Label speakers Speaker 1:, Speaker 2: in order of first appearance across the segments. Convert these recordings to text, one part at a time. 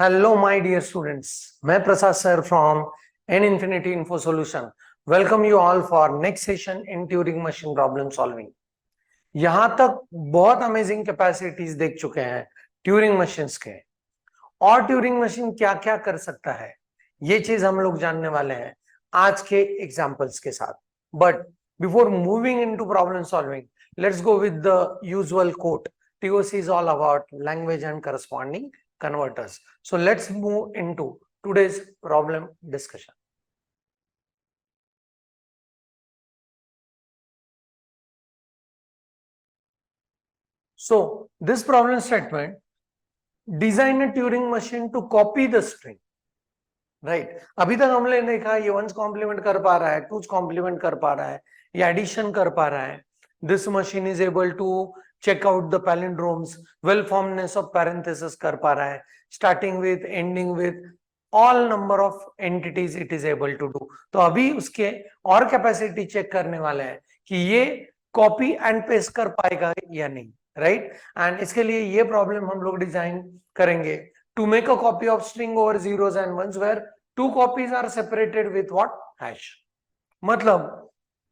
Speaker 1: Hello my dear students, मैं Prasad sir from an infinity info solution welcome you all for next session in Turing machine problem solving. यहां तक बहुत amazing capacities देख चुके हैं Turing machines के, और ट्यूरिंग मशीन क्या क्या कर सकता है ये चीज हम लोग जानने वाले हैं आज के एग्जांपल्स के साथ। But before moving into problem solving, let's go with the usual quote. TOC is all about language and corresponding converters. So let's move into today's problem discussion. So this problem statement, design a Turing machine to copy the string. Right अभी तक हमने देखा ये once complement कर पा रहा है, twos complement कर पा रहा है, या एडिशन कर पा रहा है. This machine is able to check out the palindromes, well formedness of parenthesis कर पा रहा है, starting with ending with all number of entities it is able to do. तो अभी उसके और कैपेसिटी चेक करने वाले हैं कि ये कॉपी एंड पेस्ट कर पाएगा या नहीं. राइट एंड इसके लिए ये प्रॉब्लम हम लोग डिजाइन करेंगे to make a copy of string over zeros and ones where two copies are separated with what? Hash. मतलब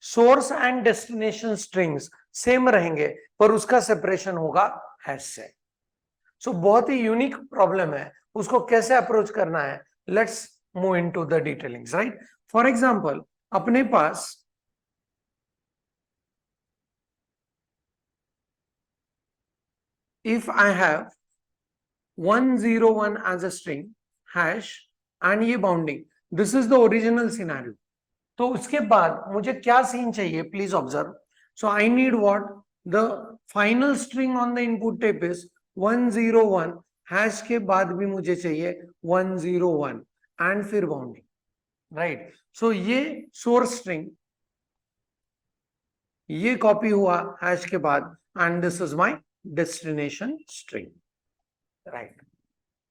Speaker 1: source and destination strings same रहेंगे पर उसका सेपरेशन होगा हैश से. सो बहुत ही यूनिक प्रॉब्लम है, उसको कैसे अप्रोच करना है, let's move into the detailings. Right for example अपने पास if I have 101 as a string hash and ये bounding, this is the original scenario. तो उसके बाद मुझे क्या सीन चाहिए, please observe. So I need what, the final string on the input tape is 101, hash के बाद भी मुझे चाहिए 101 एंड फिर बाउंडिंग. राइट सो ये सोर्स स्ट्रिंग ये कॉपी हुआ हैश के बाद and this is my destination string. Right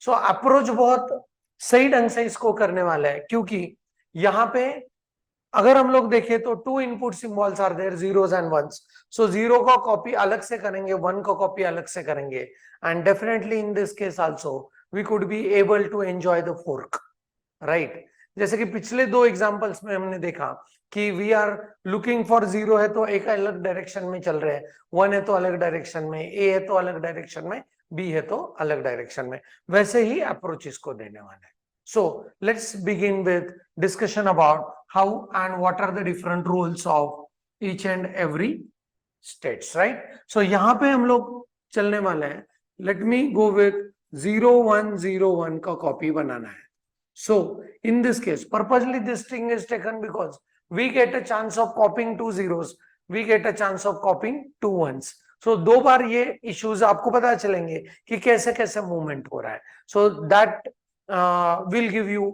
Speaker 1: so approach बहुत सही ढंग से इसको करने वाला है, क्योंकि यहां पे अगर हम लोग देखें तो two input symbols are there, zeros and ones. So zero का कॉपी अलग से करेंगे, वन का कॉपी अलग से करेंगे, and definitely in this case also we could be able to enjoy the fork. Right जैसे कि पिछले दो एग्जांपल्स में हमने देखा कि we are looking for zero है तो एक अलग डायरेक्शन में चल रहे हैं, वन है तो अलग डायरेक्शन में, ए है तो अलग डायरेक्शन में, बी है तो अलग डायरेक्शन में. वैसे ही अप्रोच इसको देने वाले हैं. So let's begin with discussion about how and what are the different rules of each and every states, right? So यहाँ पे हम लोग चलने वाले हैं. Let me go with 0101 का कॉपी बनाना है. So in this case, purposely this string is taken because we get a chance of copying two zeros, we get a chance of copying two ones. So दो बार ये issues आपको पता चलेंगे कि कैसे कैसे मूवमेंट हो रहा है. So that will give you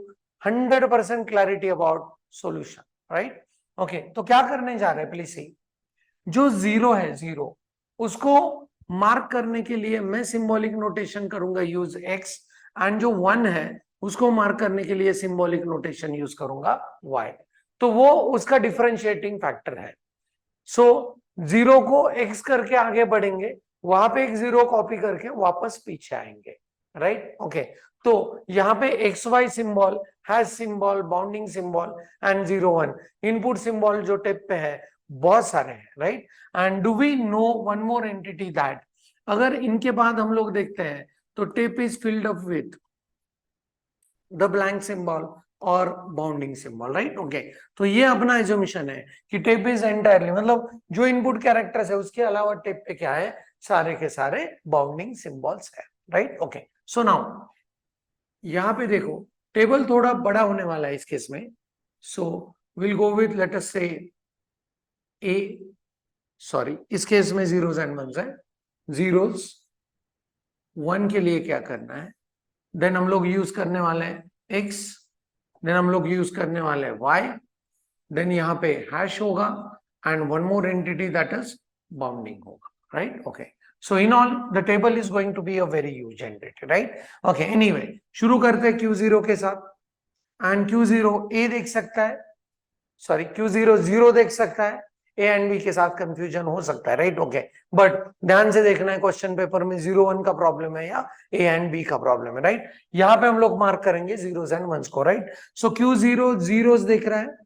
Speaker 1: 100% clarity about solution, right? Okay, तो क्या करने जा रहे हैं प्लीज सी. जो जीरो है, जीरो उसको मार्क करने के लिए मैं सिंबॉलिक नोटेशन करूंगा यूज x, एंड जो वन है उसको मार्क करने के लिए सिंबॉलिक नोटेशन यूज करूंगा y. तो वो उसका डिफरेंशिएटिंग फैक्टर है. सो जीरो को x करके आगे बढ़ेंगे, वहां पे एक जीरो कॉपी करके वापस पीछे आएंगे. राइट ओके तो यहाँ पे X Y symbol, hash symbol, bounding symbol and 01 input symbol जो टेप पे है बहुत सारे हैं. Right and do we know one more entity that अगर इनके बाद हम लोग देखते हैं तो tape is filled up with the blank symbol और बाउंडिंग सिंबल. राइट ओके तो ये अपना एज्यूमेशन है कि टेप इज एंटायरली, मतलब जो इनपुट कैरेक्टर्स है उसके अलावा टेप पे क्या है, सारे के सारे बाउंडिंग सिंबल्स है. राइट ओके सो नाउ यहां पे देखो टेबल थोड़ा बड़ा होने वाला है इस केस में. So will go with let us से ए, सॉरी इस केस में जीरोस एंड वंस है. जीरोस वन के लिए क्या करना है, देन हम लोग यूज करने वाले हैं एक्स, देन हम लोग यूज करने वाले हैं वाई, देन यहाँ पे हैश होगा and one more entity that is bounding होगा. Right okay so in all the table is going to be a very huge entity, right? Okay anyway शुरू करते हैं Q0 के साथ. एंड Q0 A देख सकता है, सॉरी Q0 0 देख सकता है, ए एंड बी के साथ कंफ्यूजन हो सकता है, राइट? ओके, बट ध्यान से देखना है क्वेश्चन पेपर में 0 1 का प्रॉब्लम है या ए एंड बी का प्रॉब्लम है, राइट? यहाँ पे हम लोग मार्क करेंगे जीरोस एंड वंस को, राइट? सो Q0 जीरोस दिख रहा है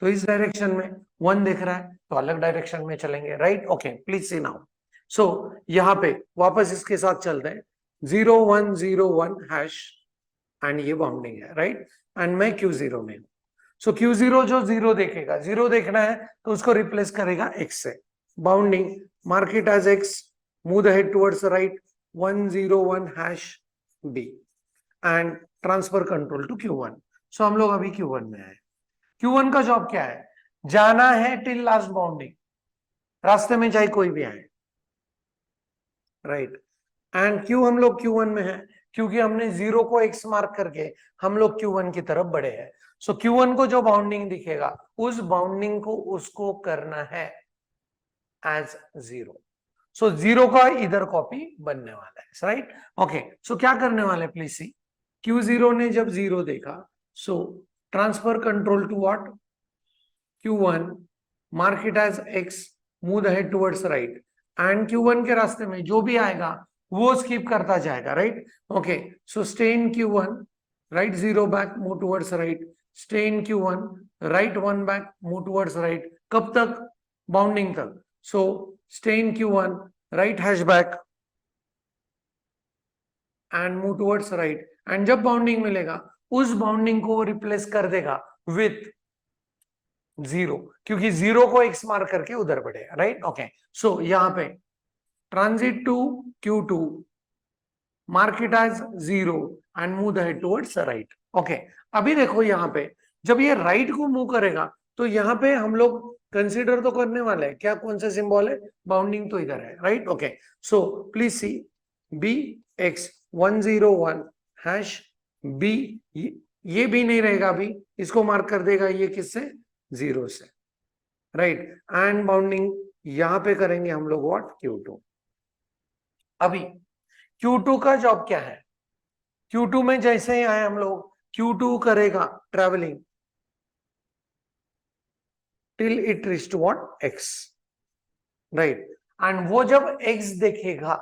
Speaker 1: तो इस डायरेक्शन में, 1 दिख रहा है तो अलग डायरेक्शन में चलेंगे, right? Okay, please see now. So यहाँ पे वापस इसके साथ चलते हैं, 0101 हैश एंड ये बाउंडिंग है, राइट? एंड मैं Q0 में हूं। सो Q0 जो जीरो देखेगा, जीरो देखना है तो उसको रिप्लेस करेगा x से। Bounding, mark it as x, move the head towards right, 101 hash b and transfer control to Q1। So हम लोग अभी Q1 में आए। Q1 का जॉब क्या है? जाना है टिल लास्ट बाउंडिंग, रास्ते में चाहे कोई भी आए, राइट? एंड क्यों हम लोग Q1 में है? क्योंकि हमने जीरो को x मार्क करके हम लोग Q1 की तरफ बढ़े हैं। सो Q1 को जो बाउंडिंग दिखेगा उस बाउंडिंग को उसको करना है एज जीरो। सो जीरो का इधर कॉपी बनने वाला है, राइट? ओके, सो क्या करने वाले प्लीज सी। Q0 ने जब जीरो देखा, so transfer control to what? Q1, mark it as x, move the head towards right, and Q1 के रास्ते में जो भी आएगा वो स्किप करता जाएगा, right? Okay, so stay in Q1, right 0 back, move towards right, stay in Q1, right 1 back, move towards right. कब तक? बाउंडिंग तक। So stay in Q1, right hash back and move towards right, and जब bounding मिलेगा उस bounding को replace कर देगा with zero, क्योंकि जीरो को एक्स मार्क करके उधर बढ़ेगा, राइट? ओके, सो यहां पे transit to Q2, mark it as zero and move the head towards right. Okay, अभी देखो यहां पे जब ये राइट को मूव करेगा तो यहां पे हम लोग कंसीडर तो करने वाले हैं क्या, कौन सा सिंबल है? बाउंडिंग तो इधर है, right? Okay, so please see BX101 hash B, ये भी नहीं रहेगा अभी, इसको मार्क कर देगा ये किससे? जीरो से, राइट? एंड बाउंडिंग यहां पे करेंगे हम लोग व्हाट? Q2। अभी Q2 का जॉब क्या है? Q2 में जैसे ही आए हम लोग, Q2 करेगा travelling till it reach to what? X, right? And वो जब X देखेगा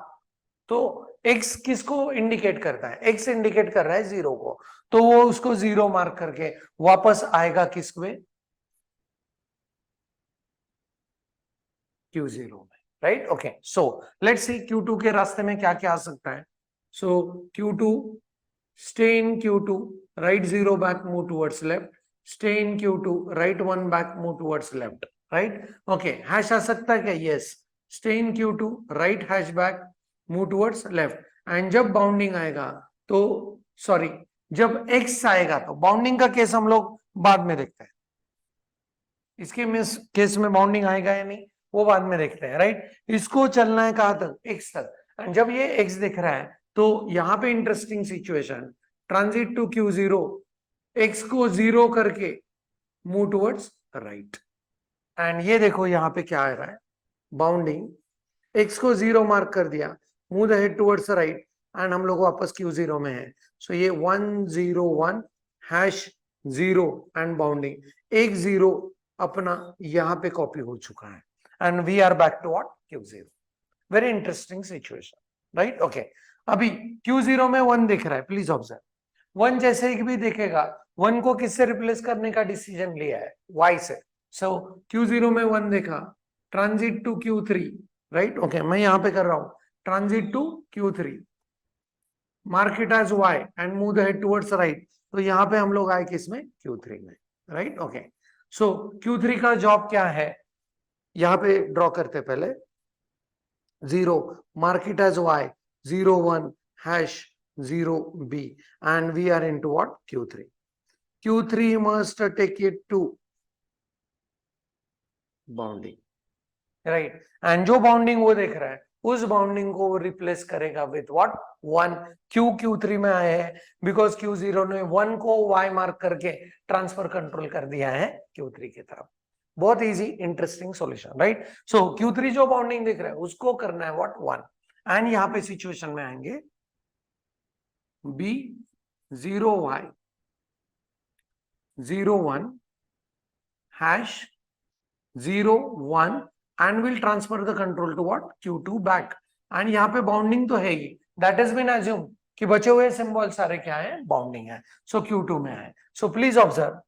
Speaker 1: तो X किसको इंडिकेट करता है? X इंडिकेट कर रहा है जीरो को, तो वो उसको जीरो मार्क करके वापस आएगा किस में? Q0 में, right? Okay, so let's see Q2 के रास्ते में क्या क्या आ सकता है। सो Q2, stay in Q2, right 0 back, move towards left, stay in Q2, right 1 back, move towards left, right? Okay, hash आ सकता है क्या? Yes, stay in Q2, right hash back, move towards left, and जब bounding आएगा तो sorry, जब x आएगा तो bounding का केस हम लोग बाद में देखते हैं, इसके मिस केस में बाउंडिंग आएगा या नहीं वो बाद में देखते हैं, राइट? इसको चलना है कहां तक? x तक, एंड जब ये x दिख रहा है तो यहां पे interesting situation, transit to Q0, x को जीरो करके मूव टुवर्ड्स राइट, एंड ये देखो यहां पे क्या आ रहा है? बाउंडिंग, x को जीरो मार्क कर दिया, move the head towards right, and हम लोग वापस Q0 में है। सो ये 101 हैश जीरो एंड बाउंडिंग, एक जीरो अपना यहां पे कॉपी हो चुका है, and we are back to what? Q0। Very interesting situation, right? Okay, अभी Q0 में 1 दिख रहा है, प्लीज ऑब्जर्व। 1 जैसे ही भी देखेगा, 1 को किससे रिप्लेस करने का डिसीजन लिया है? Y से। सो Q0 में 1 देखा, transit to Q3, right? Okay, मैं यहां पे कर रहा हूं transit to Q3, mark it as Y and move the head towards right, तो यहां पे हम लोग आए किसमें? Q3 में, राइट? ओके, सो Q3 का जॉब क्या है? यहां पे ड्रॉ करते पहले, 0, mark it as Y, 0 1 hash 0 B, and we are into what? Q3. Q3 must take it to bounding, right? And जो बाउंडिंग वो देख रहा है उस बाउंडिंग को वो रिप्लेस करेगा विथ व्हाट? 1। क्यों Q3 में आए हैं? बिकॉज Q0 ने 1 को Y मार्क करके ट्रांसफर कंट्रोल कर दिया है Q3 की तरफ। बहुत इजी, इंटरेस्टिंग सॉल्यूशन, राइट? सो Q3 जो बाउंडिंग देख रहा है उसको करना है व्हाट? 1, एंड यहां पे सिचुएशन में आएंगे B0Y 01 hash 0 1 and will transfer the control to what Q2 back. And यहाँ पे बाउंडिंग तो है ही, दैट इज बीन अज्यूम कि बचे हुए सिंबल सारे क्या है, बाउंडिंग है, सो Q2 में है. सो प्लीज ऑब्जर्व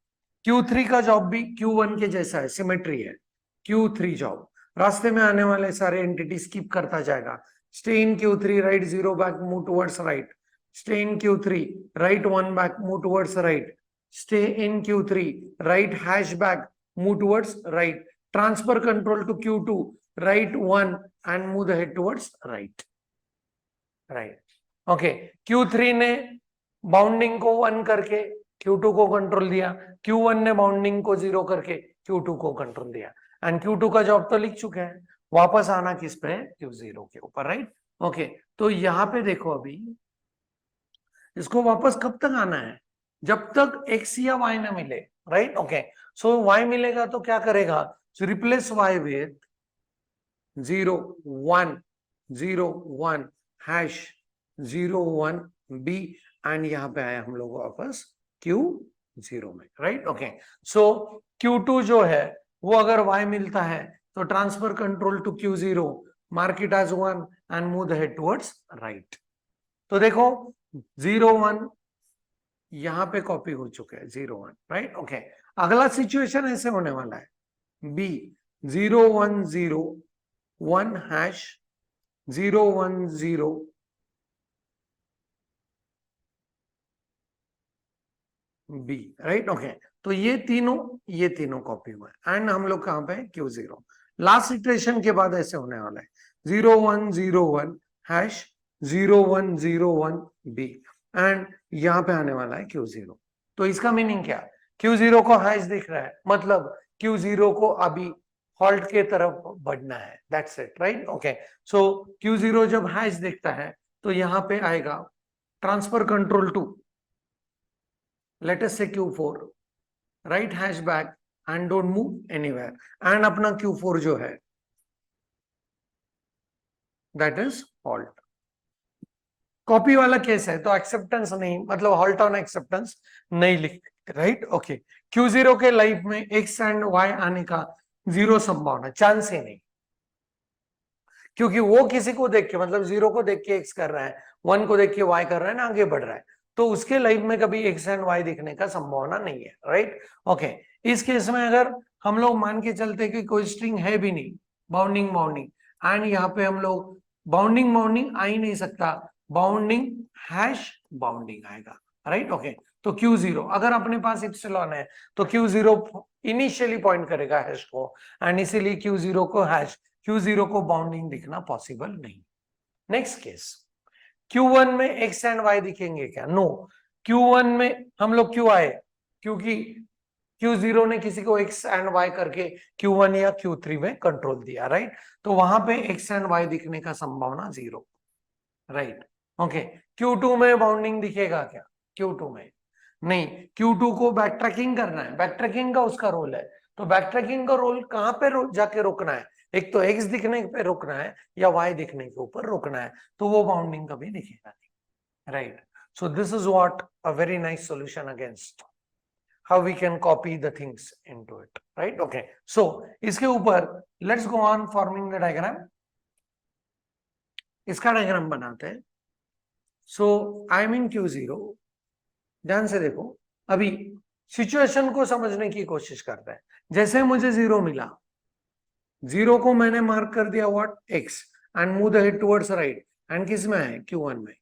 Speaker 1: Q3 का जॉब भी Q1 के जैसा है, सिमेट्री है. Q3 जॉब रास्ते में आने वाले सारे एंटिटी स्किप करता जाएगा. Stay in Q3, right 0 back, move towards right. Stay in Q3, right 1 back, move towards right. Stay in Q3, right hash back, move towards right. Transfer control to Q2, right 1 and move the head towards right. Right. Okay. Q3 ने bounding को 1 करके Q2 को control दिया. Q1 ने bounding को 0 करके Q2 को control दिया. एंड Q2 का जॉब तो लिख चुके हैं. वापस आना किस पे, Q0 के ऊपर, राइट. ओके, तो यहां पे देखो अभी इसको वापस कब तक आना है, जब तक x या y ना मिले, राइट. ओके, सो y मिलेगा तो क्या करेगा, सो replace y with 0 1 0 1 hash 0 1 b and यहां पे आया हम लोग वापस Q0 में, राइट. ओके, सो Q2 जो है वो अगर y मिलता है तो transfer control to Q0, mark it as 1 and move the head towards right. तो देखो 0 1 यहां पे कॉपी हो चुके हैं 0 1, राइट. ओके, अगला सिचुएशन ऐसे होने वाला है, B 0 1 0 1 hash 0 1 0 B, right. Okay, तो ये तीनों कॉपी हुए एंड हम लोग कहां पे, Q0. लास्ट सिचुएशन के बाद ऐसे होने वाला है 0 1 0 1 हैश 0 1 0 1 बी एंड यहां पे आने वाला है Q0. तो इसका मीनिंग क्या, Q0 को हैश दिख रहा है, मतलब Q0 को अभी हॉल्ट के तरफ बढ़ना है, that's it, right. Okay, so Q0 जब हैश दिखता है तो यहां पे आएगा transfer control to, let us say Q4, right hash back and don't move anywhere. and अपना Q4 जो है that is halt. कॉपी वाला केस है तो एक्सेप्टेंस नहीं, मतलब हॉल्ट ऑन एक्सेप्टेंस नहीं लिख, राइट. ओके, Q0 के लाइफ में x एंड y आने का 0 संभावना, चांस ही नहीं, क्योंकि वो किसी को देख के, मतलब 0 को देख के x कर रहा है, 1 को देख के y कर रहा है ना, आगे बढ़ रहा है, तो उसके लाइफ में कभी x एंड y दिखने का संभावना नहीं है, राइट. ओके, इस केस में अगर हम लोग मान के चलते कि कोई स्ट्रिंग है भी नहीं, बाउंडिंग एंड यहाँ पे हम लोग बाउंडिंग आ ही नहीं सकता, बाउंडिंग हैश बाउंडिंग आएगा, राइट. ओके, तो Q0 अगर अपने पास इप्सिलॉन है तो Q0 इनिशियली पॉइंट करेगा हैश को, एंड इसीलिए Q0 को हैश, Q0 को बाउंडिंग दिखना पॉसिबल नहीं. नेक्स्ट केस, Q1 में x एंड y दिखेंगे क्या, नो. Q1 में हम लोग क्यों आए, क्योंकि Q0 ने किसी को x एंड y करके Q1 या Q3 में कंट्रोल दिया, राइट. तो वहां पे x एंड y दिखने का संभावना 0, राइट. ओके, Q2 में बाउंडिंग दिखेगा क्या, Q2 में नहीं, Q2 को बैक ट्रैकिंग करना है, बैक ट्रैकिंग का उसका रोल है, तो बैक ट्रैकिंग का रोल कहां पे जाके रोकना है, एक तो x दिखने पे रोकना है या y दिखने के ऊपर रोकना है, तो वो बाउंडिंग कभी दिखेगा नहीं, right. So this is what a very nice solution against how we can copy the things into it, right. Okay, so इसके ऊपर let's go on forming the diagram. इसका डायग्राम बनाते हैं. so I am in Q0, ध्यान से देखो, अभी situation को समझने की कोशिश करते हैं. जैसे मुझे 0 मिला, 0 को मैंने मार्क कर दिया what, x and move the head towards right, and किस में है, Q1 में.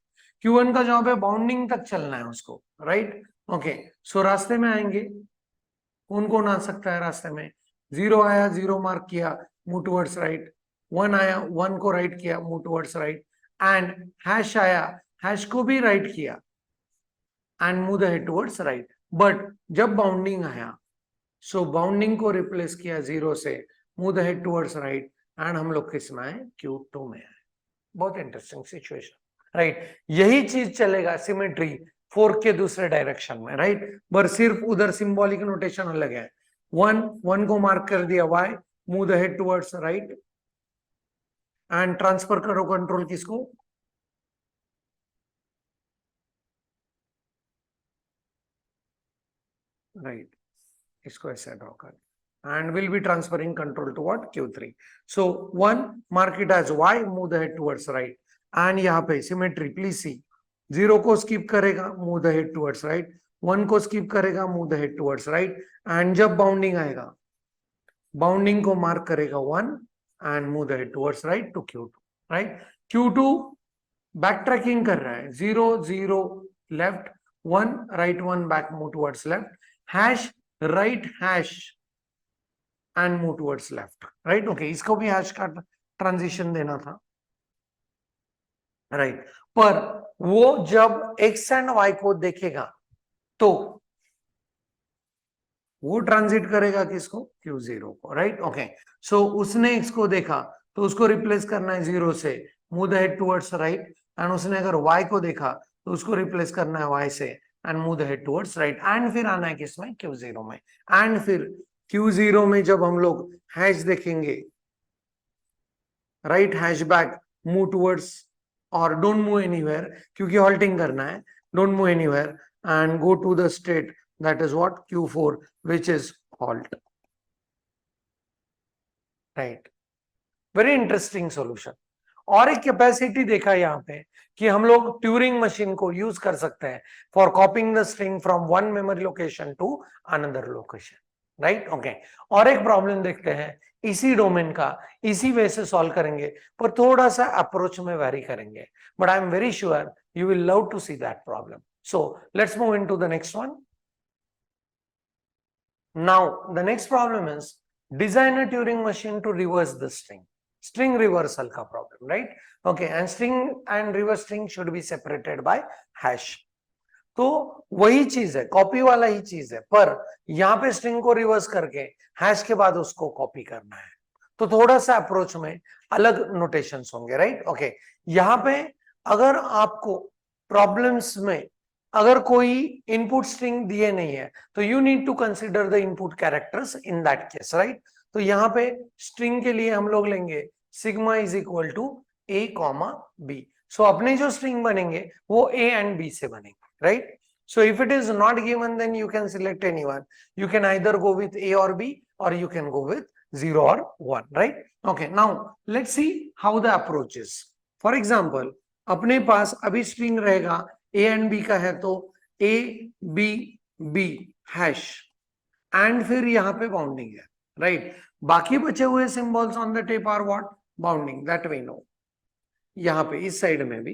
Speaker 1: Q1 का जॉब है बाउंडिंग तक चलना है उसको, राइट. ओके, सो रास्ते में आएंगे, कौन कौन आ सकता है रास्ते में, 0 आया, 0 मार्क किया, मूव टुवर्ड्स राइट. 1 आया, 1 को राइट किया, move towards right. And hash आया, हैश को भी राइट किया and move the head towards right. But जब बाउंडिंग आया, सो बाउंडिंग को रिप्लेस किया 0 से, move the head towards right, and हम लोग किस में आए, Q2 में आए. बहुत इंटरेस्टिंग सिचुएशन, राइट. यही चीज चलेगा सिमेट्री 4 के दूसरे डायरेक्शन में, राइट. पर सिर्फ उधर सिंबॉलिक नोटेशन अलग है. 1 को मार्क कर दिया y, move the head towards right and transfer करो कंट्रोल किसको, राइट. इसको ऐसे ड्रॉ कर, and will be transferring control to what? Q3. So 1, mark it as Y, move the head towards right. And यहाँ पे symmetry, please see. 0 को skip करेगा, move the head towards right. 1 को skip करेगा, move the head towards right. And जब bounding आएगा, bounding को mark करेगा 1 and move the head towards right to Q2. Right? Q2 backtracking कर रहा है. 0, 0 left, 1 right, 1 back, move towards left. Hash right hash and move towards left. Right? Okay. इसको भी hash का transition देना था. Right. पर वो जब x and y को देखेगा तो वो ट्रांजिट करेगा किसको? Q0 को. राइट? ओके. सो उसने x को देखा तो उसको रिप्लेस करना है 0 से, move the head towards right. And उसने अगर y को देखा तो उसको रिप्लेस करना है y से and move the head towards right. And फिर आना है किसमें? Q0 में. एंड फिर Q0 में जब हम लोग हैश देखेंगे, right hash back, move towards और डोंट मूव एनीवेयर, क्योंकि हॉल्टिंग करना है. Don't move anywhere and go to the state that is what? Q4, which is halt. Right. Very interesting solution. और एक कैपेसिटी देखा यहाँ पे कि हम लोग ट्यूरिंग मशीन को यूज कर सकते हैं for copying the string from one memory location to another location. Right? Okay. और एक प्रॉब्लम देखते हैं इसी डोमेन का, इसी वे से सॉल्व करेंगे, पर थोड़ा सा अप्रोच में वेरी करेंगे. But I am very sure you will love to see that problem. So let's move into the next one. Now, the next problem is design a Turing machine to reverse the string. String reversal का problem, right? Okay, and string and reverse string should be separated by hash. तो वही चीज है, copy वाला ही चीज है, पर यहाँ पे स्ट्रिंग को रिवर्स करके हैश के बाद उसको कॉपी करना है. तो थोड़ा सा अप्रोच में अलग नोटेशंस होंगे. राइट? ओके. यहाँ पे अगर आपको प्रॉब्लम्स में अगर कोई इनपुट स्ट्रिंग दिए नहीं है तो you need to consider the input characters in that case. Right? तो यहाँ पे स्ट्रिंग के लिए हम लोग लेंगे sigma is equal to a comma b. So अपने जो स्ट्रिंग बनेंगे वो a एंड b से बनेंगे. राइट? So if it is not given then you can select anyone. You can either go with a और b और यू कैन गो विथ 0 और 1. Right? Okay. Now let's see how the approach is. For example अपने पास अभी string रहेगा A and B का है तो A B B hash and फिर यहाँ पे बाउंडिंग है. राइट? बाकी बचे हुए symbols on the tape are what? Bounding. That we know. यहाँ पे इस साइड में भी.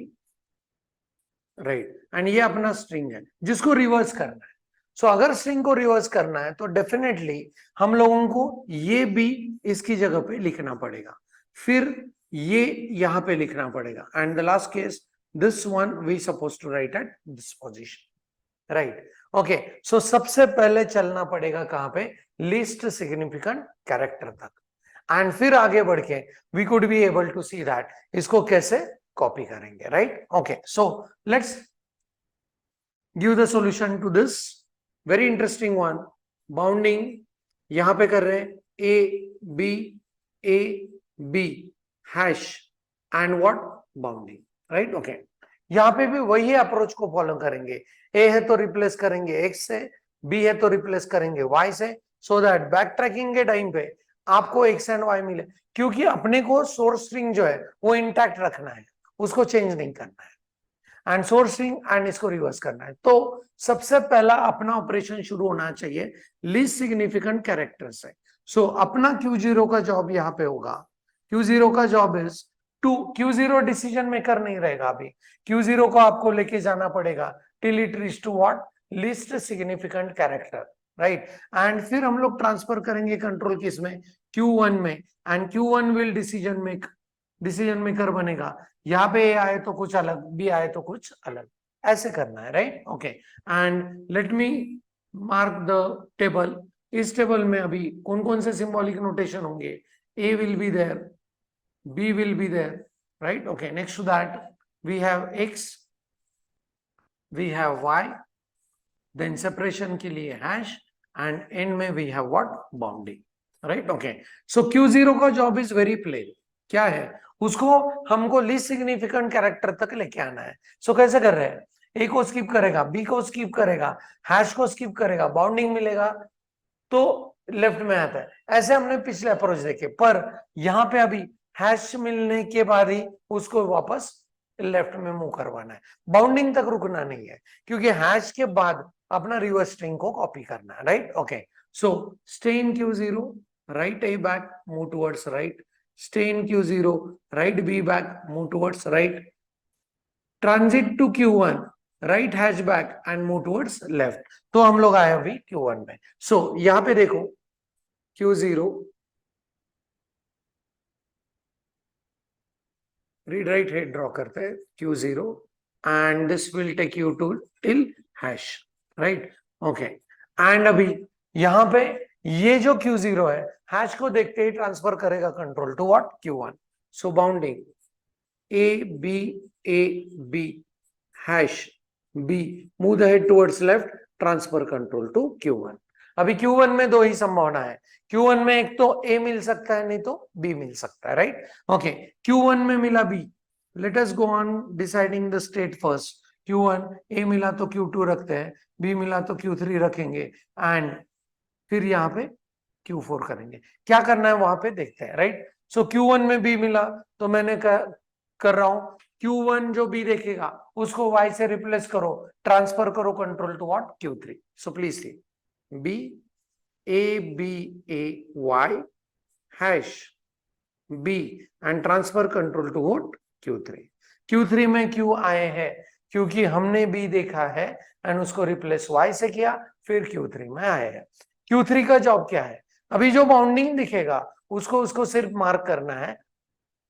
Speaker 1: राइट? एंड ये अपना स्ट्रिंग है जिसको रिवर्स करना है. सो अगर स्ट्रिंग को रिवर्स करना है तो डेफिनेटली हम लोगों को ये भी इसकी जगह पे लिखना पड़ेगा, फिर ये यहाँ पे लिखना पड़ेगा, and the last case this one we supposed to write at this position. Right? Okay. So सबसे पहले चलना पड़ेगा कहां पे? least significant character तक, and फिर आगे बढ़ के we could be able to see that इसको कैसे कॉपी करेंगे. Right? Okay. So let's give the solution to this very interesting one. Bounding यहां पे कर रहे हैं A B hash and what? Bounding. Right? Okay. यहाँ पे भी वही अप्रोच को फॉलो करेंगे. ए है तो रिप्लेस करेंगे x से, बी है तो रिप्लेस करेंगे y से, सो दैट बैक ट्रैकिंग के टाइम पे आपको x एंड y मिले, क्योंकि अपने को सोर्स स्ट्रिंग जो है वो इंटैक्ट रखना है, उसको चेंज नहीं करना है, एंड सोर्स स्ट्रिंग एंड इसको रिवर्स करना है. तो सबसे पहला अपना ऑपरेशन शुरू होना चाहिए लीस्ट सिग्निफिकेंट कैरेक्टर से. सो अपना Q0 का जॉब यहाँ पे होगा. Q0 का job is to, Q0 decision maker नहीं रहेगा अभी. Q0 को आपको लेके जाना पड़ेगा till it reach to what? Least significant character. Right? And फिर हम लोग ट्रांसफर करेंगे कंट्रोल किस में? Q1 में, and Q1 will decision maker बनेगा. यहाँ पे A आए तो कुछ अलग, B आए तो कुछ अलग, ऐसे करना है. Right? Okay. And let me mark the table. इस टेबल में अभी कौन कौन से सिंबॉलिक नोटेशन होंगे? A will be there, B will be there. Right? Okay. Next to that, we have X, we have Y, then separation के लिए hash, and end में we have what? Bounding. Right? Okay. So Q0 का job is very plain. क्या है? उसको हमको least significant character तक लेके आना है. So कैसे कर रहे हैं? A को skip करेगा, B को skip करेगा, hash को skip करेगा, bounding मिलेगा, तो लेफ्ट में आता है। ऐसे हमने पिछले अप्रोच देखे, पर यहाँ पे अभी हैश मिलने के बाद ही उसको वापस लेफ्ट में मूव करवाना है, बाउंडिंग तक रुकना नहीं है, क्योंकि हैश के बाद अपना रिवर्स स्ट्रिंग को कॉपी करना है, right. Okay, so stay in Q0, right A back, move towards right, stay in Q0, right B back, move towards right, transit to Q1, right hash back and move towards left. तो हम लोग आए अभी Q1 में। सो यहां पे देखो Q0, read write head draw करते हैं Q0 and this will take you to till hash, right. Okay, and अभी यहां पे ये जो Q0 है, हैश को देखते ही ट्रांसफर करेगा control to what, Q1। So bounding A B hash B, move the head towards left, transfer control to Q1। अभी Q1 में दो ही संभावना है, Q1 में एक तो A मिल सकता है, नहीं तो B मिल सकता है, राइट। ओके, Q1 में मिला B, let us go on deciding the state first. Q1, A मिला तो Q2 रखते हैं, B मिला तो Q3 रखेंगे, एंड फिर यहाँ पे Q4 करेंगे। क्या करना है वहां पे देखते हैं, राइट। सो Q1 में B मिला तो मैंने कर रहा हूं, Q1 जो B देखेगा उसको Y से रिप्लेस करो, ट्रांसफर करो control to what, Q3। So please see B A hash B and transfer control to what, Q3। Q3 में क्यों आए हैं, क्योंकि हमने B देखा है एंड उसको रिप्लेस Y से किया, फिर Q3 में आए हैं। Q3 का जॉब क्या है, अभी जो बाउंडिंग दिखेगा उसको सिर्फ मार्क करना है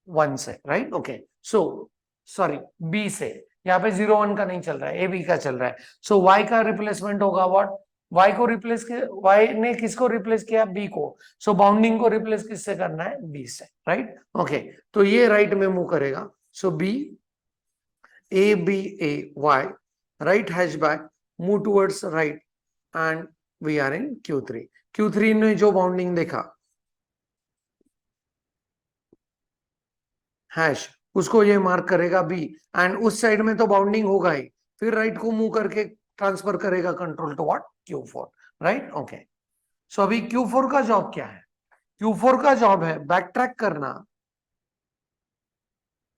Speaker 1: 1 से, right. Okay, so sorry B से, यहाँ पे 0-1 का नहीं चल रहा है, AB का चल रहा है। सो Y का रिप्लेसमेंट होगा व्हाट, Y को रिप्लेस Y ने किसको रिप्लेस किया, B को। सो बाउंडिंग को रिप्लेस किससे करना है, B से, राइट। ओके, तो ये राइट में मूव करेगा। So B ABAY, right hash back, move towards right, and we are in Q3। Q3 ने जो बाउंडिंग देखा हैश, उसको ये मार्क करेगा B, एंड उस साइड में तो बाउंडिंग होगा ही, फिर राइट को मूव करके ट्रांसफर करेगा control to what, Q4, right. Okay, so अभी Q4 का जॉब क्या है, Q4 का जॉब है बैक ट्रैक करना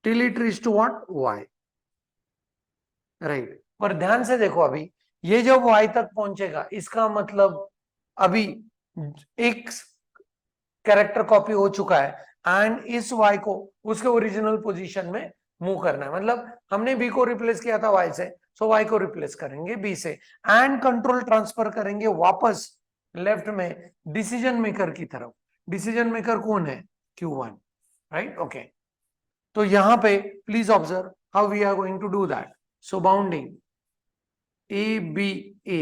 Speaker 1: till it reach to what, Y, right. पर ध्यान से देखो, अभी ये जब Y तक पहुंचेगा इसका मतलब अभी एक कैरेक्टर कॉपी हो चुका है, एंड इस Y को उसके ओरिजिनल पोजीशन में मूव करना है। मतलब हमने B को रिप्लेस किया था Y से, सो Y को रिप्लेस करेंगे B से, एंड कंट्रोल ट्रांसफर करेंगे वापस लेफ्ट में डिसीजन मेकर की तरफ। डिसीजन मेकर कौन है, Q1, राइट। ओके, तो यहां पे please observe how we are going to do that. So bounding ABA,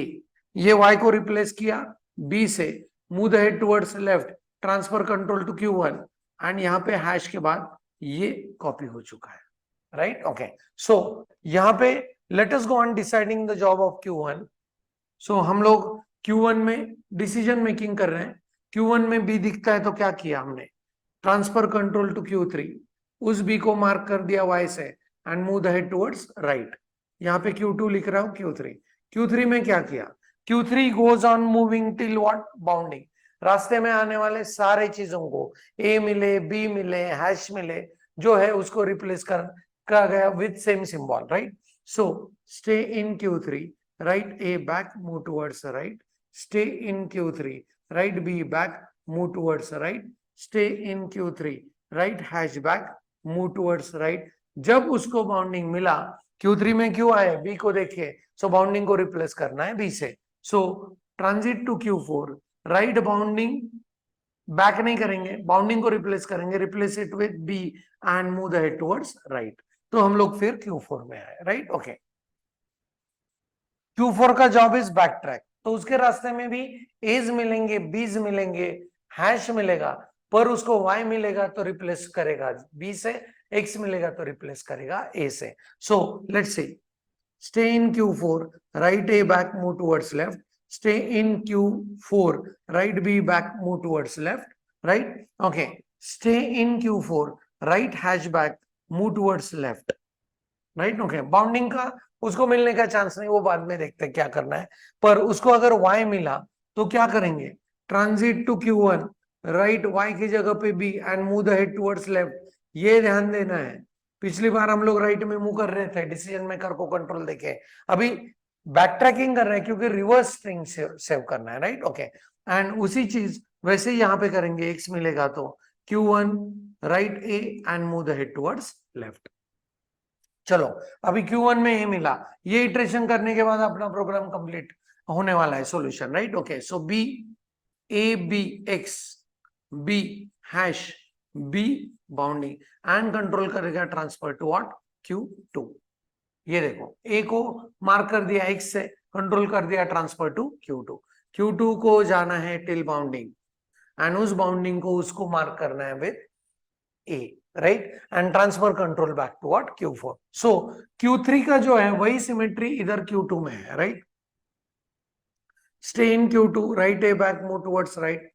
Speaker 1: ये Y को रिप्लेस किया B से, move the head towards left, transfer control to Q1, and यहाँ पे हैश के बाद ये कॉपी हो चुका है, राइट। ओके, सो यहाँ पे let us go on deciding the job of Q1। So हम लोग Q1 में डिसीजन मेकिंग कर रहे हैं। Q1 में B दिखता है तो क्या किया हमने, ट्रांसफर कंट्रोल टू Q3, उस B को मार्क कर दिया Y से, and move the head towards right. यहाँ पे Q2 लिख रहा हूं, Q3 में क्या किया, Q3 goes on moving till what, bounding. रास्ते में आने वाले सारे चीजों को A मिले, B मिले, हैश मिले, जो है उसको रिप्लेस कर गया with same symbol, right. So stay in Q3, right A back, move towards right, stay in Q3, right B back, move towards right, stay in Q3, right hash back, move towards right. जब उसको bounding मिला, Q3 में क्यों आए, B को देखिए, सो bounding को replace करना है B से। So transit to Q4, right bounding, back नहीं करेंगे, बाउंडिंग को रिप्लेस करेंगे, replace it with B and move the head towards right. तो हम लोग फिर Q4 में आए, राइट। ओके, Q4 का जॉब इज बैक ट्रैक, तो उसके रास्ते में भी एज मिलेंगे, बीज मिलेंगे, हैश मिलेगा, पर उसको Y मिलेगा तो रिप्लेस करेगा B से, X मिलेगा तो रिप्लेस करेगा A से। So let's see, stay in Q4, right A back, move towards left, stay in Q4, right B back, move towards left, right. Okay, stay in Q4, right hash back, move towards left, right. Okay, bounding का उसको मिलने का chance नहीं, वो बाद में देखते हैं क्या करना है, पर उसको अगर Y मिला तो क्या करेंगे, transit to Q1, right y की जगह पे B and move the head towards left. ये ध्यान देना है, पिछली बार हम लोग राइट में मूव कर रहे थे डिसीजन मेकर को कंट्रोल देके, अभी बैक ट्रैकिंग कर रहे हैं क्योंकि रिवर्स स्ट्रिंग सेव करना है, राइट ओके। एंड उसी चीज वैसे ही यहाँ पे करेंगे, x मिलेगा तो Q1 right A and move the head towards left. चलो अभी Q1 में ये मिला, ये इटरेशन करने के बाद अपना प्रोग्राम कंप्लीट होने वाला है, solution, right okay. So B A B X B hash B bounding and control करेगा ट्रांसफर टू व्हाट Q2। ये देखो A को मार्क कर दिया X से, कंट्रोल कर दिया ट्रांसफर टू Q2। Q2 को जाना है टिल बाउंडिंग एंड उस बाउंडिंग को उसको मार्क करना है with A, right, and transfer control back to what Q4। So Q3 का जो है वही सिमेट्री इधर Q2 में है, right. Stay in Q2, right A back move towards right,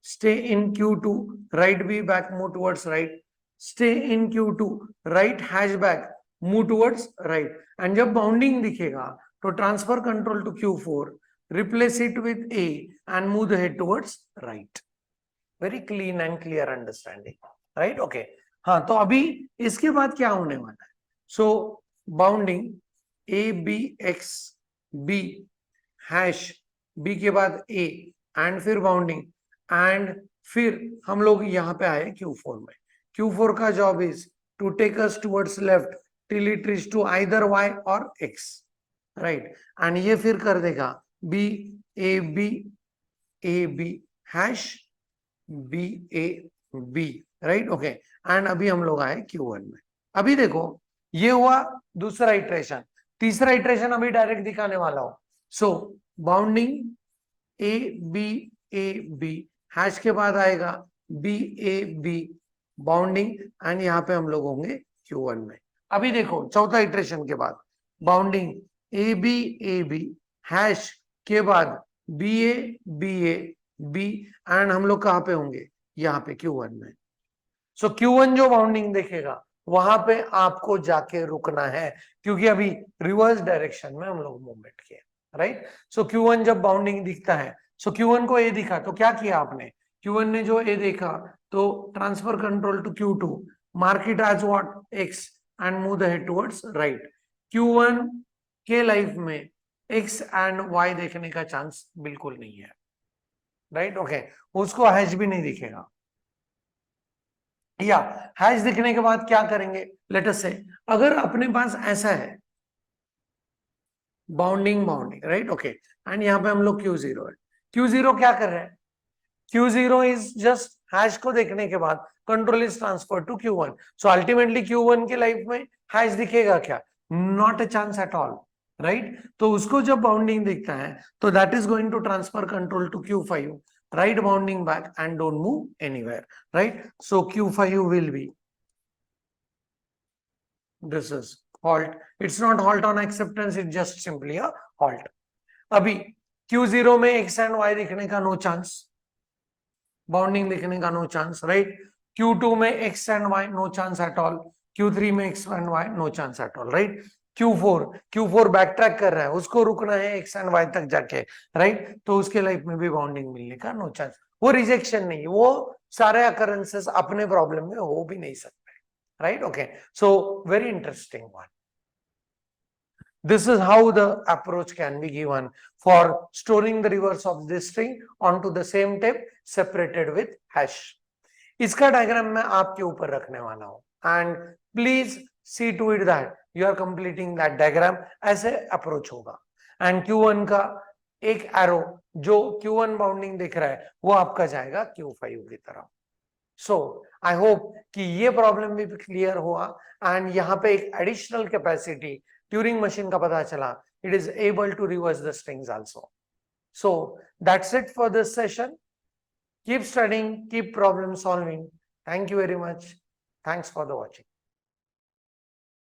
Speaker 1: stay in Q2, right B back move towards right, stay in Q2, right hash back move towards right. And जब bounding दिखेगा तो transfer control to Q4, replace it with A and move the head towards right. Very clean and clear understanding, right okay. हाँ, तो अभी इसके बाद क्या होने वाला है? So bounding A B X B hash B के बाद A एंड फिर बाउंडिंग एंड फिर हम लोग यहाँ पे आए Q4 में। Q4 का job is to take us towards left till it reach to either Y और X, राइट। एंड ये फिर कर देगा B A B hash B A B, right okay. And अभी हम लोग आए Q1 में। अभी देखो ये हुआ दूसरा इटरेशन, तीसरा इटरेशन अभी डायरेक्ट दिखाने वाला हूं। सो बाउंडिंग A B हैश के बाद आएगा B A B bounding and यहाँ पे हम लोग होंगे Q1 में। अभी देखो चौथा इटरेशन के बाद बाउंडिंग A B हैश के बाद B A B एंड हम लोग कहाँ पे होंगे? यहाँ पे Q1 में। सो Q1 जो बाउंडिंग देखेगा वहां पे आपको जाके रुकना है क्योंकि अभी रिवर्स डायरेक्शन में हम लोग मूवमेंट किए, राइट। सो Q1 जब बाउंडिंग दिखता है, सो Q1 को A दिखा तो क्या किया आपने? Q1 ने जो A देखा तो transfer control to Q2, mark it as what X and move the head towards right. Q1 के लाइफ में X एंड Y देखने का चांस बिल्कुल नहीं है, राइट ओके। उसको हैश भी नहीं दिखेगा, या हैश दिखने के बाद क्या करेंगे? लेट अस से अगर अपने पास ऐसा है बाउंडिंग राइट ओके, एंड यहाँ पे हम लोग Q0 है, Q0 क्या कर रहे हैं? Q0 इज जस्ट हैश को देखने के बाद control is transfer to Q1। So ultimately Q1 के लाइफ में हैश दिखेगा क्या? Not a chance at all, right. तो उसको जब बाउंडिंग दिखता है तो that is going to transfer control to Q5, right bounding back and don't move anywhere, right? So Q5 will be, this is halt. It's not halt on acceptance, it's just simply a halt. अभी Q0 में X and Y दिखने का no chance, bounding दिखने का no chance, right. Q2 में X and Y no chance at all, Q3 में X and Y no chance at all, right. Q4 backtrack कर रहा है, उसको रुकना है X and Y तक जाके, राइट। तो उसके लाइफ में भी बाउंडिंग मिलने का नो चांस, वो रिजेक्शन नहीं, वो सारे अकरेंसेस अपने प्रॉब्लम में हो भी नहीं सकते, right okay. So very interesting one. This is how the approach can be given for storing the reverse of this string onto the same tape separated with hash. इसका डायग्राम मैं आपके ऊपर रखने वाला हूं and please see to it that you are completing that diagram. ऐसे approach होगा and Q1 का एक एरो जो Q1 बाउंडिंग दिख रहा है वो आपका जाएगा Q5 की तरफ। सो आई होप कि ये प्रॉब्लम भी क्लियर हुआ एंड यहाँ पे एक एडिशनल कैपेसिटी ट्यूरिंग मशीन का पता चला, it is able to reverse the strings also. So that's it for this session. Keep studying, keep problem solving. Thank you very much. Thanks for the watching.